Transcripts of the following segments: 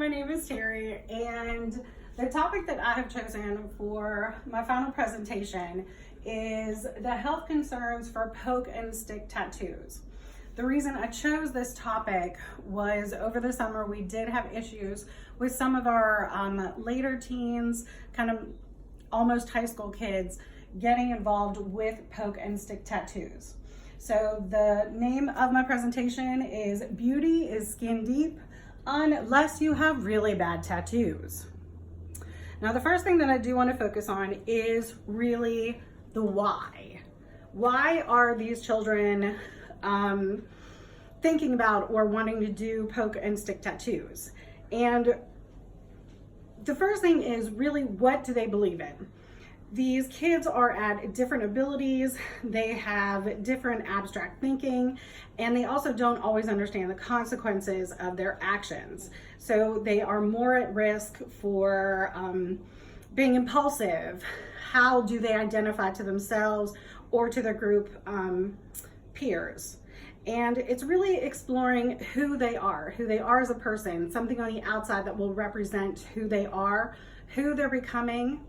my name is Terry, and the topic that I have chosen for my final presentation is the health concerns for poke and stick tattoos. The reason I chose this topic was over the summer we did have issues with some of our later teens, kind of almost high school kids, getting involved with poke and stick tattoos. So the name of my presentation is Beauty is Skin Deep Unless You Have Really Bad Tattoos. Now, the first thing that I do want to focus on is really the why. Why are these children thinking about or wanting to do poke and stick tattoos? And the first thing is really, what do they believe in? These kids are at different abilities, they have different abstract thinking, and they also don't always understand the consequences of their actions. So they are more at risk for being impulsive. How do they identify to themselves or to their group peers? And it's really exploring who they are as a person, something on the outside that will represent who they are, who they're becoming.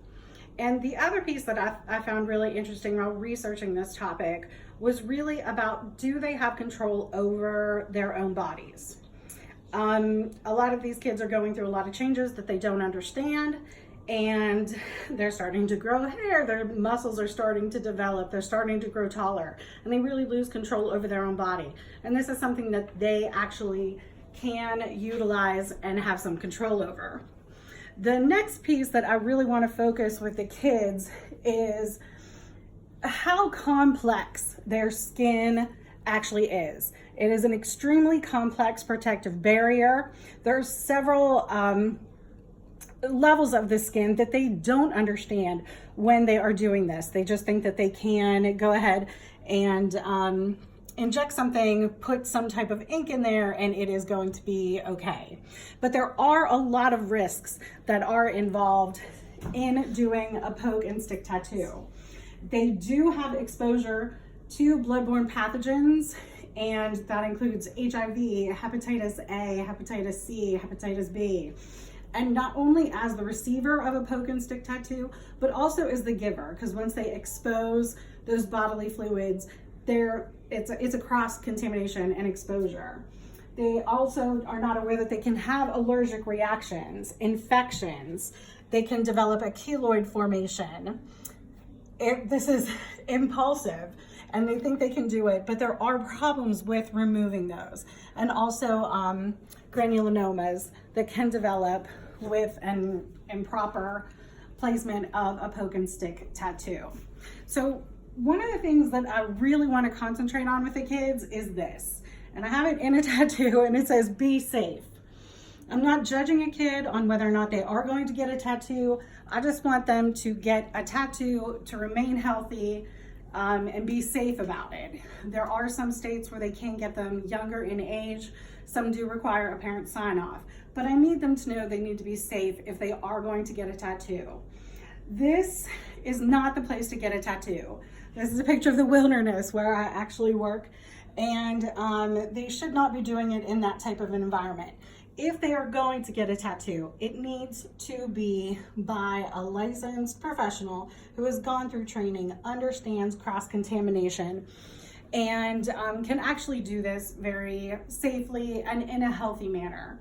And the other piece that I found really interesting while researching this topic was really about, do they have control over their own bodies? A lot of these kids are going through a lot of changes that they don't understand, and they're starting to grow hair, their muscles are starting to develop, they're starting to grow taller, and they really lose control over their own body. And this is something that they actually can utilize and have some control over. The next piece that I really want to focus with the kids is how complex their skin actually is. It is an extremely complex protective barrier. There's several levels of the skin that they don't understand when they are doing this. They just think that they can go ahead and inject something, put some type of ink in there, and it is going to be okay. But there are a lot of risks that are involved in doing a poke and stick tattoo. They do have exposure to bloodborne pathogens, and that includes HIV, hepatitis A, hepatitis C, hepatitis B. And not only as the receiver of a poke and stick tattoo, but also as the giver, because once they expose those bodily fluids, it's a cross-contamination and exposure. They also are not aware that they can have allergic reactions, infections. They can develop a keloid formation. This is impulsive, and they think they can do it, but there are problems with removing those. And also granulomas that can develop with an improper placement of a poke and stick tattoo. So one of the things that I really want to concentrate on with the kids is this, and I have it in a tattoo, and it says, be safe. I'm not judging a kid on whether or not they are going to get a tattoo. I just want them to get a tattoo, to remain healthy, and be safe about it. There are some states where they can get them younger in age. Some do require a parent sign off, but I need them to know they need to be safe if they are going to get a tattoo. This is not the place to get a tattoo. This is a picture of the wilderness where I actually work, and they should not be doing it in that type of an environment. If they are going to get a tattoo, it needs to be by a licensed professional who has gone through training, understands cross-contamination, and can actually do this very safely and in a healthy manner.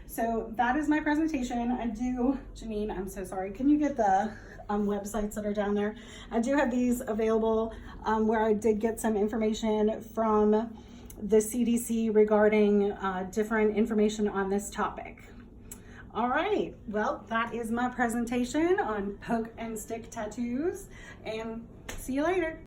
So that is my presentation. Janine, I'm so sorry. Can you get the websites that are down there? I do have these available where I did get some information from the CDC regarding different information on this topic. All right, well, that is my presentation on poke and stick tattoos, and see you later.